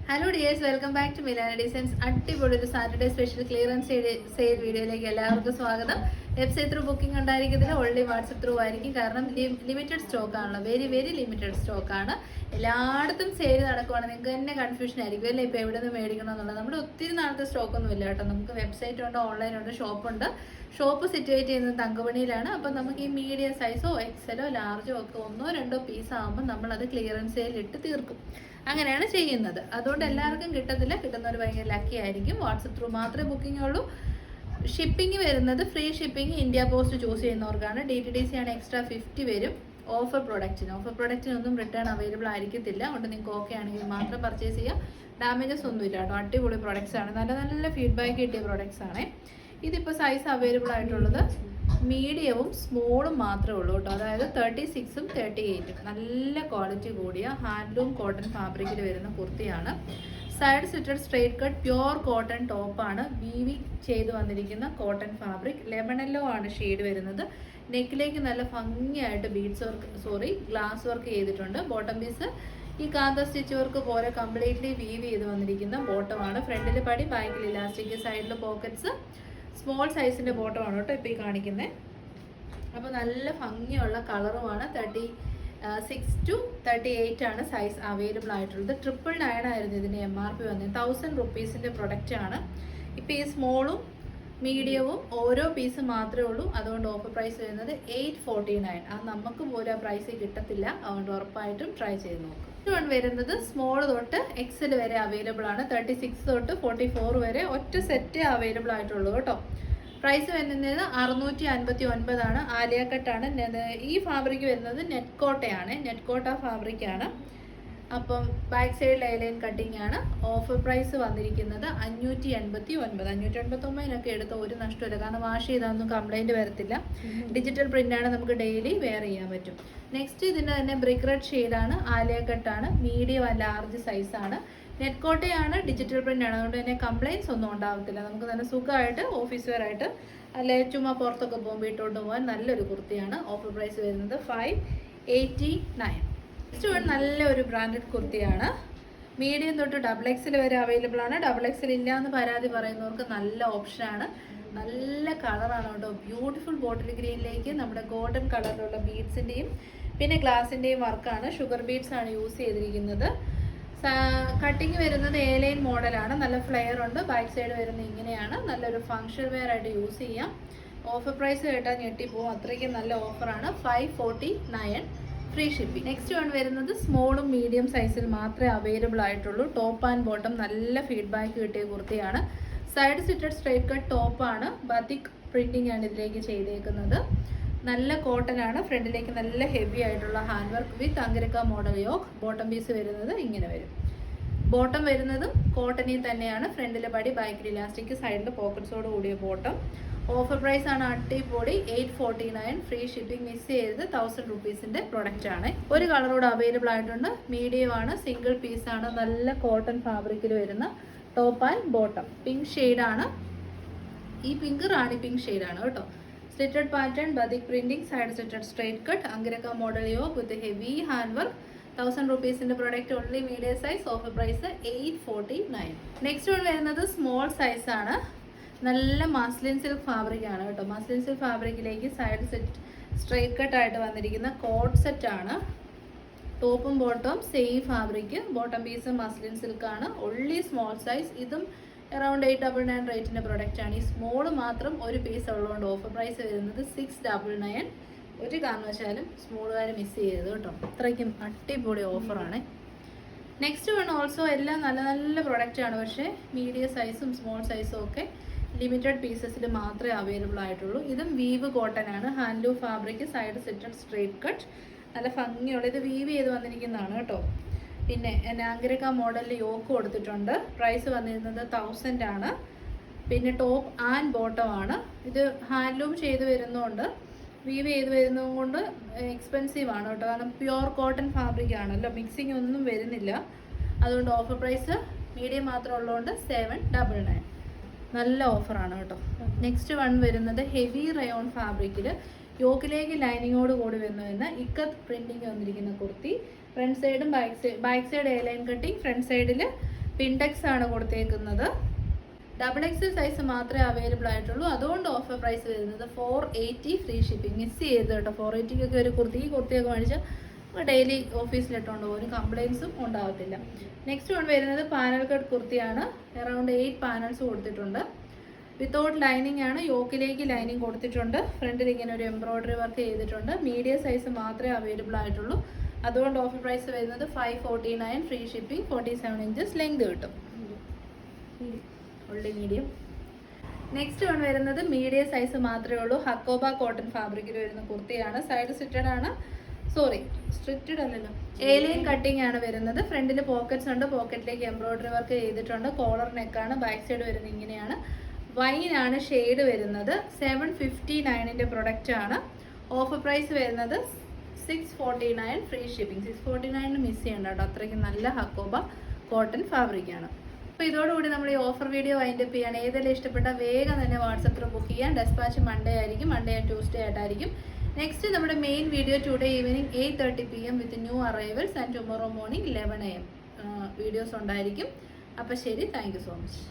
Hello dears, welcome back to Milana designs. അടിപൊളി ഒരു Saturday special clearance sale വീഡിയോയിലേക്ക് എല്ലാവർക്കും സ്വാഗതം. വെബ്സൈറ്റ് ത്രൂ ബുക്കിംഗ് ഉണ്ടായിരിക്കത്തില്ല, ഓൺലി വാട്സപ്പ് ത്രൂ ആയിരിക്കും. കാരണം ലിമിറ്റഡ് സ്റ്റോക്ക് ആണല്ലോ, വെരി ലിമിറ്റഡ് സ്റ്റോക്കാണ്. എല്ലായിടത്തും സെയിൽ നടക്കുവാണ്. നിങ്ങൾക്ക് തന്നെ കൺഫ്യൂഷൻ ആയിരിക്കും അല്ലേ, ഇപ്പോൾ എവിടെ നിന്ന് മേടിക്കണം എന്നുള്ളത്. നമ്മുടെ ഒത്തിരി നാളത്തെ സ്റ്റോക്കൊന്നും ഇല്ല കേട്ടോ. നമുക്ക് വെബ്സൈറ്റ് ഉണ്ട്, ഓൺലൈൻ ഉണ്ട്, ഷോപ്പുണ്ട്. ഷോപ്പ് സിറ്റുവേറ്റ് ചെയ്യുന്നത് തങ്കമണിയിലാണ്. അപ്പം നമുക്ക് ഈ മീഡിയം സൈസോ എക്സലോ ലാർജോ ഒക്കെ ഒന്നോ രണ്ടോ പീസ് ആകുമ്പോൾ നമ്മളത് ക്ലിയറൻസ് സെയിൽ ഇട്ട് തീർക്കും. അങ്ങനെയാണ് ചെയ്യുന്നത്. അതുകൊണ്ട് എല്ലാവർക്കും കിട്ടത്തില്ല, കിട്ടുന്നവർ ഭയങ്കര ലക്കി ആയിരിക്കും. വാട്സപ്പ് ത്രൂ മാത്രമേ ബുക്കിംഗ് ഉള്ളൂ. ഷിപ്പിംഗ് വരുന്നത് free shipping India post choose ചെയ്യുന്നവർക്കാണ്. DTDC ആണ് എക്സ്ട്രാ 50 വരും. ഓഫർ പ്രൊഡക്റ്റിനൊന്നും റിട്ടേൺ അവൈലബിൾ ആയിരിക്കത്തില്ല. അതുകൊണ്ട് നിങ്ങൾക്ക് ഓക്കെ ആണെങ്കിൽ മാത്രം പർച്ചേസ് ചെയ്യാം. ഡാമേജസ് ഒന്നുമില്ല കേട്ടോ. അടിപൊളി പ്രൊഡക്ട്സ് ആണ്, നല്ല ഫീഡ്ബാക്ക് കിട്ടിയ പ്രൊഡക്ട്സ് ആണ്. ഇതിപ്പോൾ സൈസ് അവൈലബിൾ ആയിട്ടുള്ളത് മീഡിയവും സ്മോളും മാത്രമേ ഉള്ളൂ കേട്ടോ. അതായത് 36ഉം 38ഉം നല്ല ക്വാളിറ്റി കൂടിയ ഹാൻഡ്ലൂം കോട്ടൺ ഫാബ്രിക്കിൽ വരുന്ന കുർത്തിയാണ്. Side slitted straight cut pure cotton ടോപ്പാണ്. വീവിങ് ചെയ്ത് വന്നിരിക്കുന്ന കോട്ടൺ ഫാബ്രിക്. ലെമൺ യെല്ലോ ആണ് ഷെയ്ഡ് വരുന്നത്. നെക്കിലേക്ക് നല്ല ഭംഗിയായിട്ട് ഗ്ലാസ് വർക്ക് ചെയ്തിട്ടുണ്ട്. ബോട്ടം പീസ് ഈ കാന്ത സ്റ്റിച്ച് വർക്ക് പോലെ കംപ്ലീറ്റ്ലി വീവ് ചെയ്ത് വന്നിരിക്കുന്ന ബോട്ടമാണ്. ഫ്രണ്ടിൽ പടി, ബാക്കിൽ ഇലാസ്റ്റിക്, സൈഡിൽ പോക്കറ്റ്സ്. സ്മോൾ സൈസിൻ്റെ ബോട്ടമാണ് കേട്ടോ ഇപ്പോൾ ഈ കാണിക്കുന്നത്. അപ്പോൾ നല്ല ഭംഗിയുള്ള കളറുമാണ്. 36 to 38 ആണ് സൈസ് അവൈലബിൾ ആയിട്ടുള്ളത്. 999 ആയിരുന്നു ഇതിൻ്റെ MRP വന്നത്. 1000 റുപ്പീസിൻ്റെ പ്രൊഡക്റ്റാണ്. ഇപ്പോൾ ഈ സ്മോളും മീഡിയവും ഓരോ പീസ് മാത്രമേ ഉള്ളൂ. അതുകൊണ്ട് ഓഫർ പ്രൈസ് വരുന്നത് 849. അത് നമുക്ക് പോലും ആ പ്രൈസ് കിട്ടത്തില്ല. അതുകൊണ്ട് ഉറപ്പായിട്ടും ട്രൈ ചെയ്ത് നോക്കും. ഇതുകൊണ്ട് വരുന്നത് സ്മോൾ തൊട്ട് എക്സൽ വരെ അവൈലബിൾ ആണ്. 36 തൊട്ട് 44 വരെ ഒറ്റ സെറ്റ് അവൈലബിൾ ആയിട്ടുള്ളൂ കേട്ടോ. പ്രൈസ് വരുന്നത് 659 ആണ്. ആലിയ കട്ടാണ്. ഈ ഫാബ്രിക് വരുന്നത് നെറ്റ്കോട്ട ഫാബ്രിക്കാണ്. അപ്പം ബാക്ക് സൈഡ് ലൈൻ കട്ടിങ് ആണ്. ഓഫർ പ്രൈസ് വന്നിരിക്കുന്നത് 589. 589 എടുത്ത ഒരു നഷ്ടമില്ല. കാരണം വാഷ് ചെയ്താലൊന്നും കംപ്ലൈൻറ്റ് വരത്തില്ല. ഡിജിറ്റൽ പ്രിൻ്റാണ്, നമുക്ക് ഡെയിലി വെയർ ചെയ്യാൻ പറ്റും. നെക്സ്റ്റ് ഇതിൻ്റെ തന്നെ ബ്രിക്ക് റെഡ് ഷെയ്ഡാണ്. ആലിയ കട്ടാണ്. മീഡിയം ലാർജ് സൈസാണ്. നെറ്റ്കോട്ടയാണ്, ഡിജിറ്റൽ പ്രിൻ്റാണ്. അതുകൊണ്ട് തന്നെ കംപ്ലൈൻറ്റ്സ് ഒന്നും ഉണ്ടാകത്തില്ല. നമുക്ക് നല്ല സുഖമായിട്ട് ഓഫീസ് വെയർ ആയിട്ട് അല്ലെ ചുമ്മാ പുറത്തൊക്കെ പോകുമ്പോൾ ഇട്ടുകൊണ്ട് പോകാൻ നല്ലൊരു കുർത്തിയാണ്. ഓഫർ പ്രൈസ് വരുന്നത് 589. നെക്സ്റ്റ് വൺ നല്ല ഒരു ബ്രാൻഡഡ് കുർത്തിയാണ്. മീഡിയം തൊട്ട് XXL വരെ അവൈലബിൾ ആണ്. XXL ഇല്ല എന്ന് പരാതി പറയുന്നവർക്ക് നല്ല ഓപ്ഷനാണ്. നല്ല കളറാണ് കേട്ടോ. ബ്യൂട്ടിഫുൾ ബോട്ടിൽ ഗ്രീനിലേക്ക് നമ്മുടെ ഗോൾഡൻ കളറിലുള്ള ബീഡ്സിൻ്റെയും പിന്നെ ഗ്ലാസിൻ്റെയും വർക്കാണ്. ഷുഗർ ബീഡ്സ് ആണ് യൂസ് ചെയ്തിരിക്കുന്നത്. കട്ടിങ് വരുന്നത് A-ലൈൻ മോഡലാണ്. നല്ല ഫ്ലെയർ ഉണ്ട്. ബാക്ക് സൈഡ് വരുന്നത് ഇങ്ങനെയാണ്. നല്ലൊരു ഫങ്ഷൻ വെയർ ആയിട്ട് യൂസ് ചെയ്യാം. ഓഫർ പ്രൈസ് കേട്ടാൽ ഞെട്ടിപ്പോവും, അത്രയ്ക്കും നല്ല ഓഫറാണ്. 549 ഫ്രീ ഷിപ്പിംഗ്. നെക്സ്റ്റ് വൺ വരുന്നത് സ്മോളും മീഡിയം സൈസിൽ മാത്രമേ അവൈലബിൾ ആയിട്ടുള്ളൂ. ടോപ്പ് ആൻഡ് ബോട്ടം നല്ല ഫീഡ്ബാക്ക് കിട്ടിയ കുർത്തിയാണ്. സൈഡ് സ്റ്റിറ്റഡ് സ്ട്രൈറ്റ് കട്ട് ടോപ്പാണ്. ബത്തിക് പ്രിന്റിംഗ് ആണ് ഇതിലേക്ക് ചെയ്തേക്കുന്നത്. നല്ല കോട്ടൺ ആണ്. ഫ്രണ്ടിലേക്ക് നല്ല ഹെവി ആയിട്ടുള്ള hand work with angrakha model yoke. Bottom piece വരുന്നത് ഇങ്ങനെ വരും. ബോട്ടം വരുന്നതും കോട്ടണിൽ തന്നെയാണ്. ഫ്രണ്ടിലെ പടി, ബാക്കിൽ ഇലാസ്റ്റിക്, സൈഡിൽ പോക്കറ്റ്സോട് കൂടിയ ബോട്ടം. ഓഫർ പ്രൈസ് ആണ് അടിപൊളി. 849 ഫ്രീ ഷിപ്പിംഗ്. മിസ് ചെയ്തത് 1000 റുപ്പീസിൻ്റെ പ്രൊഡക്റ്റ് ആണ്. ഒരു കളറോട് അവൈലബിൾ ആയിട്ടുണ്ട്. മീഡിയം ആണ്, സിംഗിൾ പീസാണ്. നല്ല കോട്ടൺ ഫാബ്രിക്കിൽ വരുന്ന ടോപ്പ് ആൻഡ് ബോട്ടം. പിങ്ക് ഷെയ്ഡാണ്. ഈ പിങ്ക് റാണി പിങ്ക് ഷെയ്ഡാണ് കേട്ടോ. Slitted pattern, batik printing, side slitted straight cut, angrakha model yoke with heavy hand work. 1000 റുപ്പീസിൻ്റെ product. Only medium size. Offer price 849. Next one വരുന്നത് സ്മോൾ സൈസാണ്. നല്ല മസ്ലിൻ സിൽക്ക് ഫാബ്രിക് ആണ് കേട്ടോ. മസ്ലിൻ സിൽക്ക് ഫാബ്രിക്കിലേക്ക് സൈഡ് സെറ്റ് സ്ട്രൈറ്റ് കട്ട് ആയിട്ട് വന്നിരിക്കുന്ന coat set ആണ്. ടോപ്പും ബോട്ടവും same fabric. Bottom piece muslin silk ആണ്. Only small size. ഇതും അറൗണ്ട് 899 റേറ്റിൻ്റെ പ്രൊഡക്റ്റ് ആണ്. ഈ സ്മോൾ മാത്രം ഒരു പീസ് ഉള്ളതുകൊണ്ട് ഓഫർ പ്രൈസ് വരുന്നത് 699. ഒരു കാരണവശാലും സ്മോളുകാർ മിസ് ചെയ്തത് കേട്ടോ. അത്രയ്ക്കും അടിപൊളി ഓഫറാണ്. നെക്സ്റ്റ് വൺ ഓൾസോ എല്ലാം നല്ല പ്രൊഡക്റ്റ് ആണ്. പക്ഷേ മീഡിയം സൈസും സ്മോൾ സൈസും ഒക്കെ ലിമിറ്റഡ് പീസസിൽ മാത്രമേ അവൈലബിൾ ആയിട്ടുള്ളൂ. ഇതും വീവ് കോട്ടൺ ആണ്. Handloom fabric, side slitted straight cut. നല്ല ഭംഗിയുള്ള ഇത് വീവ് ചെയ്ത് വന്നിരിക്കുന്നതാണ് കേട്ടോ. പിന്നെ അങ്കരക്ക മോഡലിൽ യോക്ക് കൊടുത്തിട്ടുണ്ട്. പ്രൈസ് വന്നിരുന്നത് 1000 ആണ്. പിന്നെ ടോപ്പ് ആൻഡ് ബോട്ടം ആണ്. ഇത് ഹാൻഡ്ലൂം ചെയ്ത് വരുന്നതുകൊണ്ട്, വീവ് ചെയ്ത് വരുന്നത് കൊണ്ട് എക്സ്പെൻസീവ് ആണ് കേട്ടോ. കാരണം പ്യുവർ കോട്ടൺ ഫാബ്രിക് ആണല്ലോ, മിക്സിംഗ് ഒന്നും വരുന്നില്ല. അതുകൊണ്ട് ഓഫർ പ്രൈസ് മീഡിയം മാത്രം ഉള്ളതുകൊണ്ട് 799. നല്ല ഓഫറാണ് കേട്ടോ. നെക്സ്റ്റ് വൺ വരുന്നത് ഹെവി റയോൺ ഫാബ്രിക്കിൽ യോക്കിലേക്ക് ലൈനിങ്ങോട് കൂടി വരുന്ന ഇക്കത്ത് പ്രിന്റിങ് വന്നിരിക്കുന്ന കുർത്തി. ഫ്രണ്ട് സൈഡും ബാക്ക് സൈഡ് A-ലൈൻ കട്ടിങ്. ഫ്രണ്ട് സൈഡിൽ പിൻടെക്സ് ആണ് കൊടുത്തേക്കുന്നത്. XXL സൈസ് മാത്രമേ അവൈലബിൾ ആയിട്ടുള്ളൂ. അതുകൊണ്ട് ഓഫർ പ്രൈസ് വരുന്നത് 480 ഫ്രീ ഷിപ്പിംഗ്. മിസ് ചെയ്ത് കേട്ടോ. 480 ഒരു കുർത്തിയൊക്കെ മേടിച്ചാൽ ഡെയിലി ഓഫീസിലിട്ടുകൊണ്ട് പോകും, കംപ്ലയിൻസും ഉണ്ടാകത്തില്ല. നെക്സ്റ്റ് വൺ വരുന്നത് പാനൽ കട്ട് കുർത്തിയാണ്. അറൗണ്ട് 8 പാനൽസ് കൊടുത്തിട്ടുണ്ട്. വിത്തൗട്ട് ലൈനിങ് ആണ്. യോക്കിലേക്ക് ലൈനിങ് കൊടുത്തിട്ടുണ്ട്. ഫ്രണ്ടിൽ ഇങ്ങനെ ഒരു എംബ്രോയിഡറി വർക്ക് ചെയ്തിട്ടുണ്ട്. മീഡിയം സൈസ് മാത്രമേ അവൈലബിൾ ആയിട്ടുള്ളൂ. അതുകൊണ്ട് ഓഫർ പ്രൈസ് വരുന്നത് 549 ഫ്രീ ഷിപ്പിംഗ്. 47 ഇഞ്ചസ് ലെങ്ത് കിട്ടും. ഉള്ളി മീഡിയം. നെക്സ്റ്റ് വൺ വരുന്നത് മീഡിയം സൈസ് മാത്രമേ ഉള്ളൂ. ഹക്കോബ കോട്ടൺ ഫാബ്രിക്കിൽ വരുന്ന കുർത്തിയാണ്. സൈഡ് സ്ട്രിക്റ്റഡ് അല്ലല്ലോ, ഏലിയൻ കട്ടിംഗ് ആണ് വരുന്നത്. ഫ്രണ്ടിൽ പോക്കറ്റ്സ് ഉണ്ട്. പോക്കറ്റിലേക്ക് എംബ്രോയിഡറി വർക്ക് ചെയ്തിട്ടുണ്ട്. കോളർ നെക്കാണ്. ബാക്ക് സൈഡ് വരുന്നത് ഇങ്ങനെയാണ്. വൈനാണ് ഷെയ്ഡ് വരുന്നത്. 759ന്റെ പ്രൊഡക്റ്റ് ആണ്. ഓഫർ പ്രൈസ് വരുന്നത് 649 ഫ്രീ ഷിപ്പിംഗ്. 649 മിസ് ചെയ്യണ്ട കേട്ടോ, അത്രയ്ക്ക് നല്ല ഹക്കോബ കോട്ടൺ ഫാബ്രിക്കാണ്. അപ്പോൾ ഇതോടുകൂടി നമ്മൾ ഈ ഓഫർ വീഡിയോ വൈൻഡപ്പ് ചെയ്യാണ്. ഏതെല്ലാം ഇഷ്ടപ്പെട്ട വേഗം തന്നെ വാട്സപ്പ് ത്രൂ ബുക്ക് ചെയ്യാം. ഡെസ്പാച്ച് മൺഡേ ആയിരിക്കും. മൺഡേ ആൻഡ് ട്യൂസ്ഡേ ആയിട്ടായിരിക്കും. നെക്സ്റ്റ് നമ്മുടെ main video today evening 8:30 PM with new arrivals and tomorrow morning 11 AM videos ഉണ്ടായിരിക്കും. അപ്പോൾ ശരി, താങ്ക് യു സോ മച്ച്.